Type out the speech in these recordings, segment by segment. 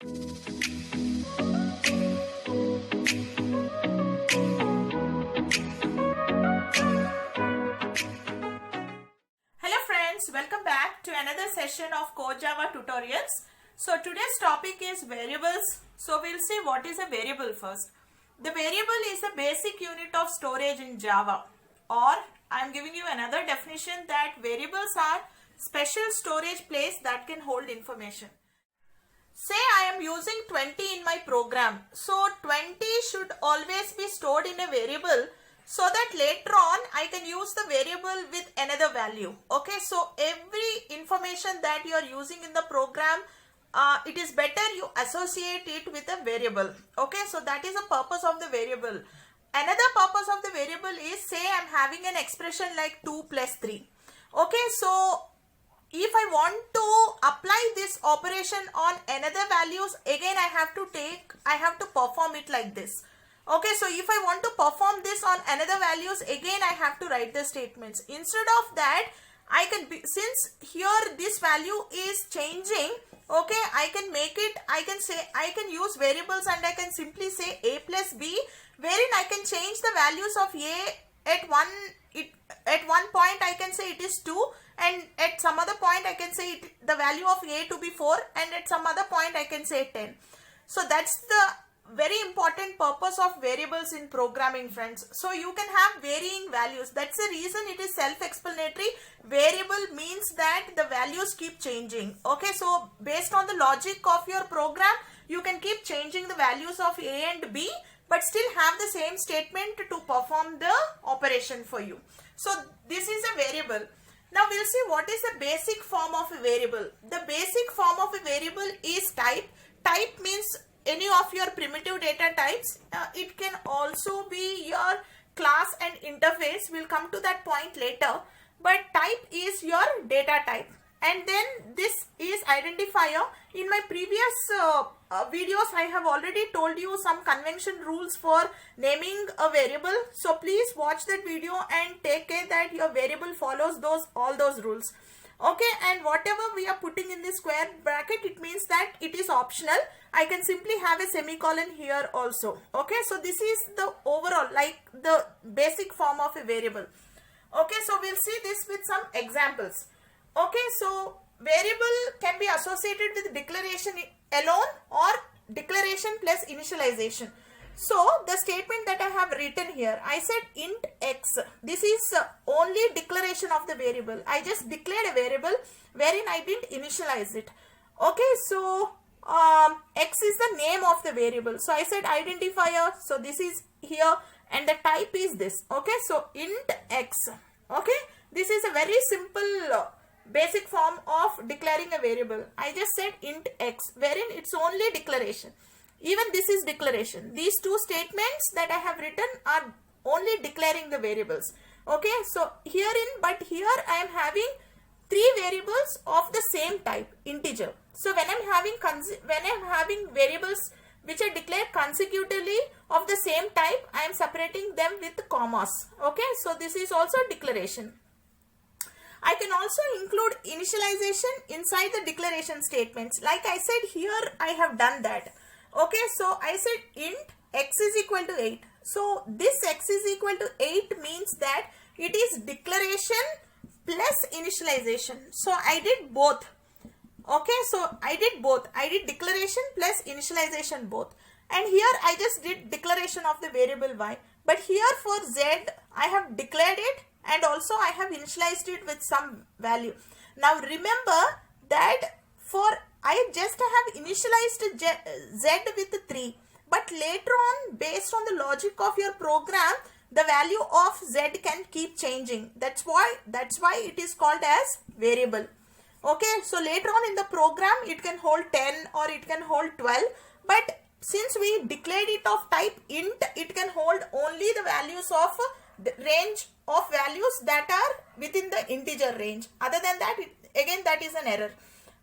Hello friends, welcome back to another session of Core Java tutorials. So today's topic is variables. So we'll see what is a variable first. The variable is the basic unit of storage in Java, or I'm giving you another definition that variables are special storage place that can hold information. Say I am using 20 in my program. So 20 should always be stored in a variable so that later on I can use the variable with another value. Okay, so every information that you are using in the program, it is better you associate it with a variable. Okay, so that is the purpose of the variable. Another purpose of the variable is, say I am having an expression like 2 plus 3. Okay, so if I want to apply this operation on another values, again I have to perform it like this. Okay, so if I want to perform this on another values, again I have to write the statements. Instead of that, I can be, since here this value is changing, okay, I can use variables and I can simply say a plus b, wherein I can change the values of a at one point I can say it is 2, and at some other point I can say the value of a to be 4, and at some other point I can say 10. So that's the very important purpose of variables in programming, friends. So you can have varying values. That's the reason it is self-explanatory. Variable means that the values keep changing. Okay, so based on the logic of your program, you can keep changing the values of a and b, but still have the same statement to perform the operation for you. So this is a variable. Now we'll see what is the basic form of a variable. The basic form of a variable is type. Type means any of your primitive data types. It can also be your class and interface. We'll come to that point later. But type is your data type. And then this is identifier. In my previous videos, I have already told you some convention rules for naming a variable. So please watch that video and take care that your variable follows all those rules. Okay, and whatever we are putting in the square bracket, it means that it is optional. I can simply have a semicolon here also. Okay, so this is the overall, like the basic form of a variable. Okay, so we'll see this with some examples. Okay, so variable can be associated with declaration alone or declaration plus initialization. So the statement that I have written here, I said int x. This is only declaration of the variable. I just declared a variable wherein I didn't initialize it. Okay, so x is the name of the variable. So I said identifier. So this is here and the type is this. Okay, so int x. Okay, this is a very simple basic form of declaring a variable. I just said int x wherein it's only declaration. Even this is declaration. These two statements that I have written are only declaring the variables. Okay, so here I am having three variables of the same type, integer. So when I'm having variables which are declared consecutively of the same type, I am separating them with commas. Okay, so this is also declaration. I can also include initialization inside the declaration statements. Like I said here, I have done that. Okay, so I said int x is equal to 8. So this x is equal to 8 means that it is declaration plus initialization. So I did both. Okay, so I did both. I did declaration plus initialization both. And here I just did declaration of the variable y. But here for z, I have declared it and also I have initialized it with some value. Now remember that I just have initialized z with 3. But later on, based on the logic of your program, the value of z can keep changing. That's why it is called as variable. Okay, so later on in the program, it can hold 10 or it can hold 12. But since we declared it of type int, it can hold only the values of the range of values that are within the integer range. Other than that, again that is an error.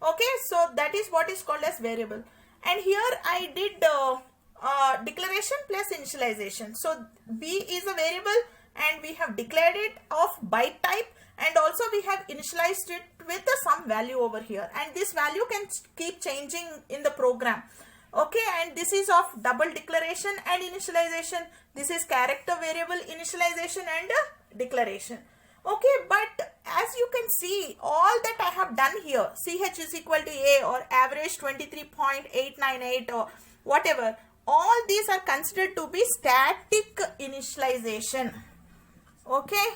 Okay, so that is what is called as variable. And here I did declaration plus initialization. So b is a variable and we have declared it of byte type, and also we have initialized it with some value over here, and this value can keep changing in the program. Okay, and this is of double declaration and initialization. This is character variable initialization and declaration. Okay, but as you can see, all that I have done here, ch is equal to a or average 23.898 or whatever, all these are considered to be static initialization. Okay,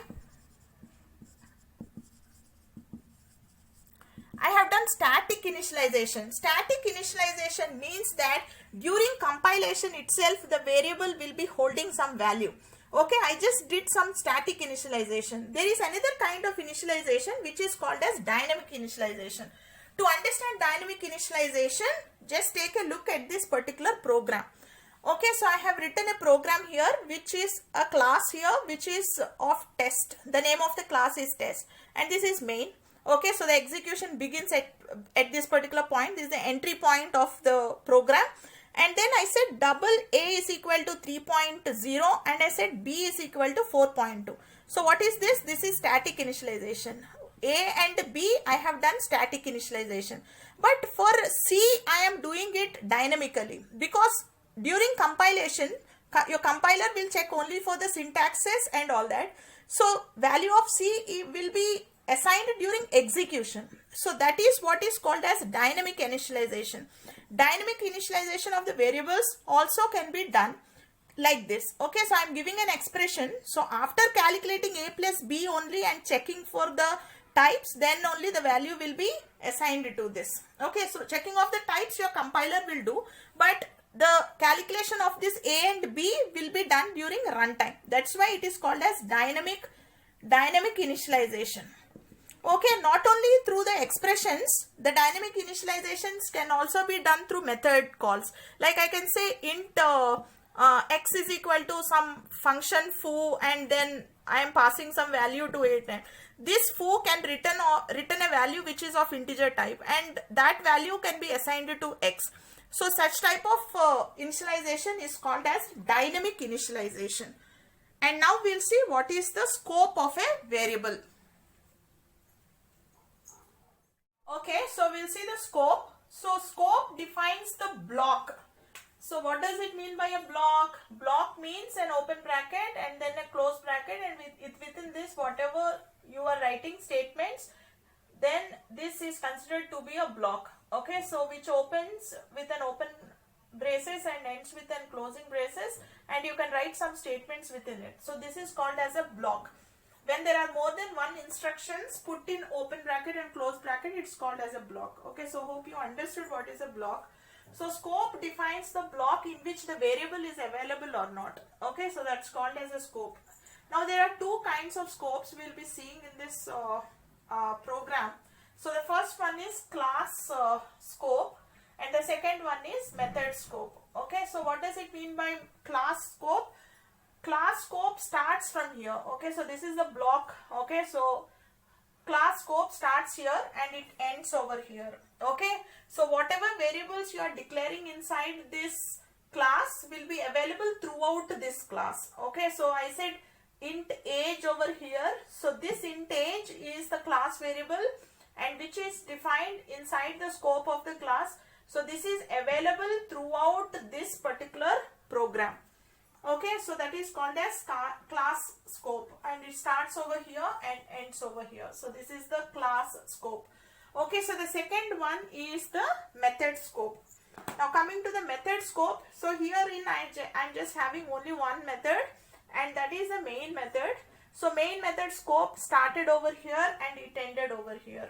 I have done static initialization. Static initialization means that during compilation itself, the variable will be holding some value. Okay, I just did some static initialization. There is another kind of initialization which is called as dynamic initialization. To understand dynamic initialization, just take a look at this particular program. Okay, so I have written a program here which is a class here which is of test. The name of the class is test and this is main. Okay, so the execution begins at this particular point. This is the entry point of the program. And then I said double A is equal to 3.0 and I said B is equal to 4.2. So what is this? This is static initialization. A and B I have done static initialization. But for C I am doing it dynamically because during compilation your compiler will check only for the syntaxes and all that. So value of C will be assigned during execution. So that is what is called as dynamic initialization. Dynamic initialization of the variables also can be done like this. Okay, so I am giving an expression. So after calculating a plus b only and checking for the types, then only the value will be assigned to this. Okay, so checking of the types your compiler will do, but the calculation of this a and b will be done during runtime. That's why it is called as dynamic initialization. Okay, not only through the expressions, the dynamic initializations can also be done through method calls. Like I can say int x is equal to some function foo and then I am passing some value to it. And this foo can return a value which is of integer type and that value can be assigned to x. So such type of initialization is called as dynamic initialization. And now we'll see what is the scope of a variable. Okay, so we'll see the scope. So scope defines the block. So what does it mean by a block? Block means an open bracket and then a close bracket, and within this whatever you are writing statements, then this is considered to be a block. Okay, so which opens with an open braces and ends with an closing braces, and you can write some statements within it. So this is called as a block. When there are more than one instructions put in open bracket and close bracket, it's called as a block. Okay, so hope you understood what is a block. So scope defines the block in which the variable is available or not. Okay, so that's called as a scope. Now there are two kinds of scopes we'll be seeing in this program. So the first one is class scope and the second one is method scope. Okay, so what does it mean by class scope? Class scope starts from here. Okay, so this is the block. Okay, so class scope starts here and it ends over here. Okay, so whatever variables you are declaring inside this class will be available throughout this class. Okay, so I said int age over here. So this int age is the class variable and which is defined inside the scope of the class. So this is available throughout this particular program. Okay, so that is called as class scope and it starts over here and ends over here. So this is the class scope. Okay, so the second one is the method scope. Now coming to the method scope, so herein I'm just having only one method and that is the main method. So main method scope started over here and it ended over here.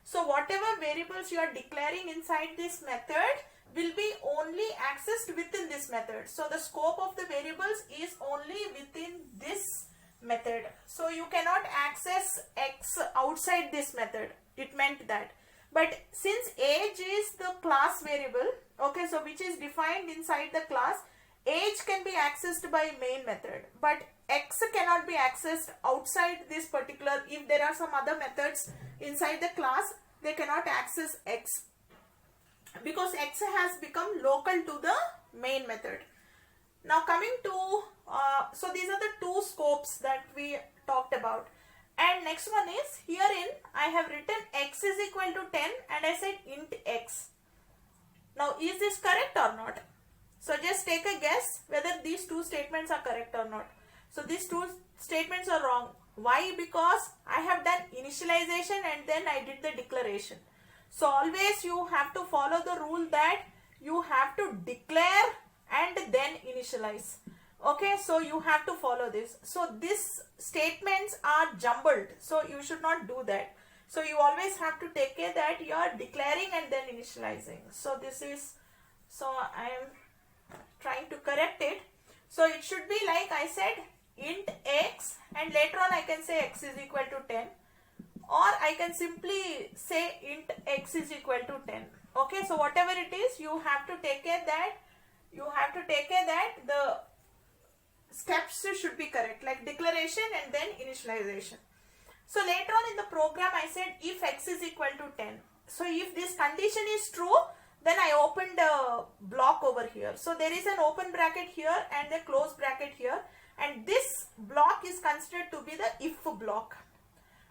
So whatever variables you are declaring inside this method will be only accessed within this method. So the scope of the variables is only within this method. So you cannot access x outside this method. It meant that. But since age is the class variable, okay, so which is defined inside the class, age can be accessed by main method. But x cannot be accessed outside this particular. If there are some other methods inside the class, they cannot access x, because x has become local to the main method. Now coming to, so these are the two scopes that we talked about. And next one is, herein I have written x is equal to 10 and I said int x. Now is this correct or not? So just take a guess whether these two statements are correct or not. So these two statements are wrong. Why? Because I have done initialization and then I did the declaration. So always you have to follow the rule that you have to declare and then initialize. Okay, so you have to follow this. So these statements are jumbled, so you should not do that. So you always have to take care that you are declaring and then initializing. So this is, so I am trying to correct it. So it should be like I said, int x, and later on I can say x is equal to 10, or I can simply say int x is equal to 10. Okay, so whatever it is, you have to take care that the steps should be correct, like declaration and then initialization. So later on in the program I said if x is equal to 10. So if this condition is true, then I opened a block over here. So there is an open bracket here and a close bracket here, and this block is considered to be the if block.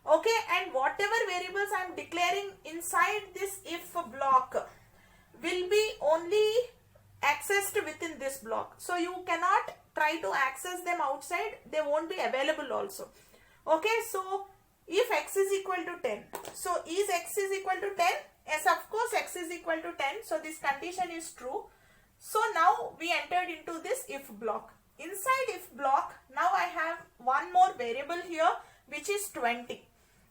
Okay, and whatever variables I am declaring inside this if block will be only accessed within this block. So you cannot try to access them outside, they won't be available also. Okay, so if x is equal to 10, so is x is equal to 10? Yes, of course x is equal to 10, so this condition is true. So now we entered into this if block. Inside if block, now I have one more variable here which is 20.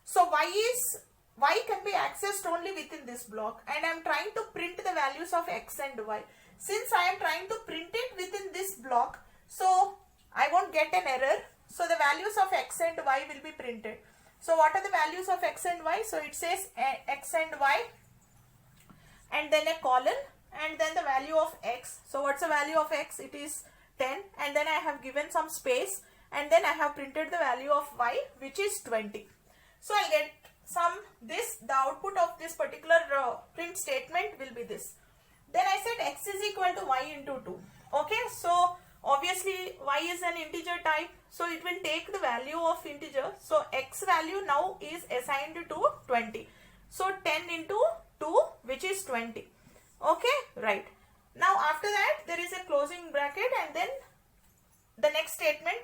So y can be accessed only within this block, and I am trying to print the values of x and y. Since I am trying to print it within this block, so I won't get an error. So the values of x and y will be printed. So what are the values of x and y? So it says x and y and then a colon and then the value of x. So what's the value of x? It is 10, and then I have given some space and then I have printed the value of y which is 20. So I get the output of this particular print statement will be this. Then I said x is equal to y into 2. Okay, so obviously y is an integer type, so it will take the value of integer. So x value now is assigned to 20. So 10 into 2 which is 20. Okay, right. Now after that there is a closing bracket and then the next statement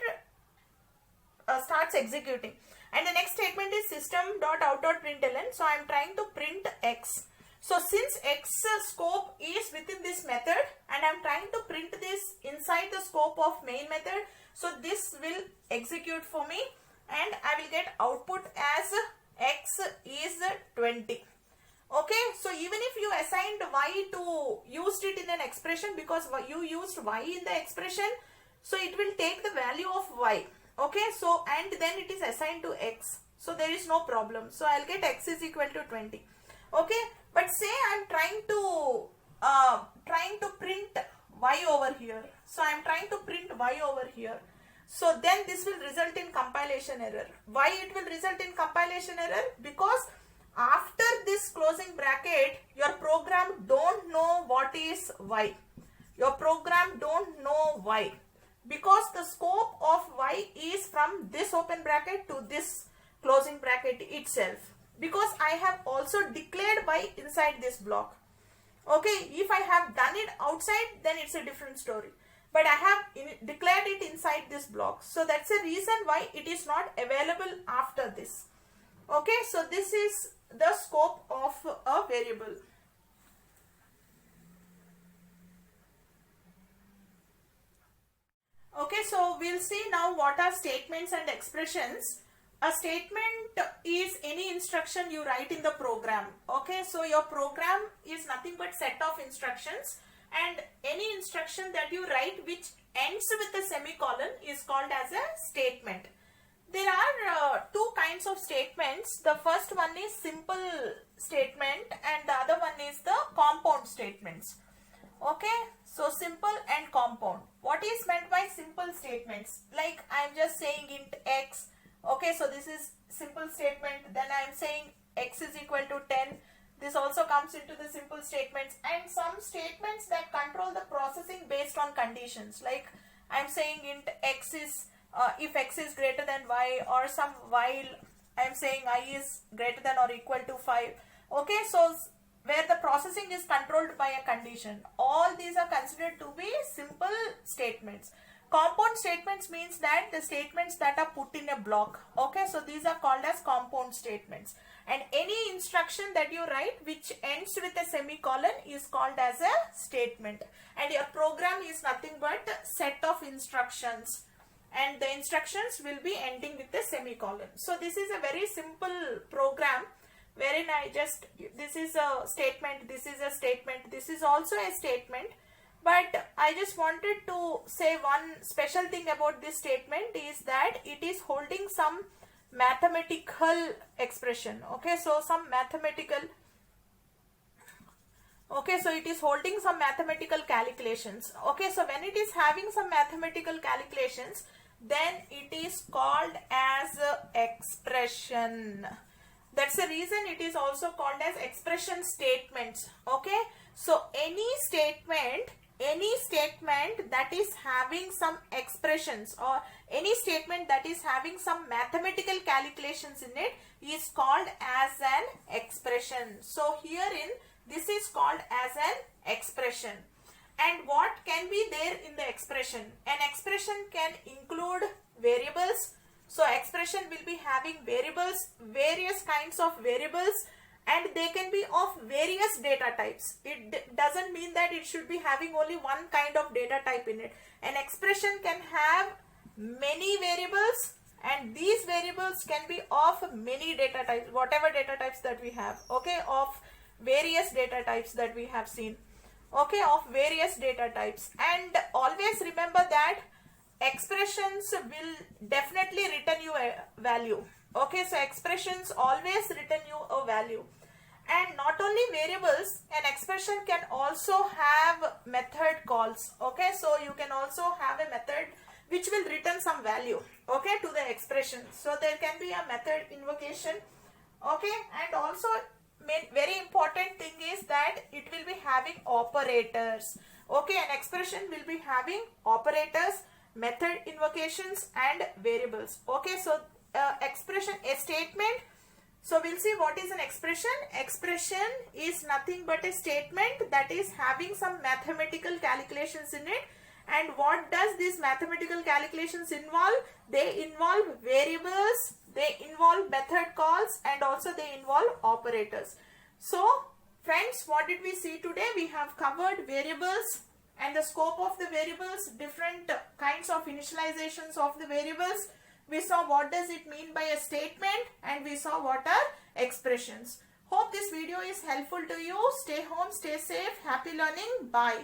starts executing. And the next statement is system.out.println. So I am trying to print x. So since x scope is within this method and I am trying to print this inside the scope of main method, so this will execute for me and I will get output as x is 20. Okay, so even if you assigned y to used it in an expression, because you used y in the expression, so it will take the value of y. Okay, so and then it is assigned to x, so there is no problem. So I'll get x is equal to 20. Okay, but say I'm trying to print y over here. So I'm trying to print y over here. So then this will result in compilation error. Why it will result in compilation error? Because after this closing bracket, your program don't know what is y. Your program don't know y. Because the scope of y is from this open bracket to this closing bracket itself. Because I have also declared y inside this block. Okay, if I have done it outside, then it's a different story. But I have declared it inside this block. So that's the reason why it is not available after this. Okay, so this is the scope of a variable. Okay, so we'll see now what are statements and expressions. A statement is any instruction you write in the program. Okay, so your program is nothing but set of instructions, and any instruction that you write which ends with a semicolon is called as a statement. There are two kinds of statements. The first one is simple statement and the other one is the compound statements. Okay, so simple and compound. What is meant by simple statements? Like I am just saying int x. Okay, so this is simple statement. Then I am saying x is equal to 10. This also comes into the simple statements, and some statements that control the processing based on conditions. Like I am saying int x is if x is greater than y, or some while I am saying I is greater than or equal to 5. Okay, so where the processing is controlled by a condition. All these are considered to be simple statements. Compound statements means that the statements that are put in a block. Okay, so these are called as compound statements. And any instruction that you write which ends with a semicolon is called as a statement. And your program is nothing but a set of instructions, and the instructions will be ending with a semicolon. So this is a very simple program wherein this is a statement, this is a statement, this is also a statement. But I just wanted to say one special thing about this statement is that it is holding some mathematical expression. Okay, so some mathematical, okay, so it is holding some mathematical calculations. Okay, so when it is having some mathematical calculations, then it is called as expression. That's the reason it is also called as expression statements. Okay, so any statement that is having some expressions, or any statement that is having some mathematical calculations in it, is called as an expression. So herein this is called as an expression. And what can be there in the expression? An expression can include variables. So expression will be having variables, various kinds of variables, and they can be of various data types. It doesn't mean that it should be having only one kind of data type in it. An expression can have many variables, and these variables can be of many data types, whatever data types that we have. Okay, of various data types that we have seen. Okay, of various data types. And always remember that expressions will definitely return you a value. Okay, so expressions always return you a value. And not only variables, an expression can also have method calls. Okay, so you can also have a method which will return some value, okay, to the expression. So there can be a method invocation. Okay, and also very important thing is that it will be having operators. Okay, an expression will be having operators, method invocations, and variables. Okay, so expression, a statement. So we'll see what is an expression. Expression is nothing but a statement that is having some mathematical calculations in it. And what does these mathematical calculations involve? They involve variables, they involve method calls, and also they involve operators. So friends, what did we see today? We have covered variables and the scope of the variables, different kinds of initializations of the variables. We saw what does it mean by a statement, and we saw what are expressions. Hope this video is helpful to you. Stay home, stay safe, happy learning. Bye.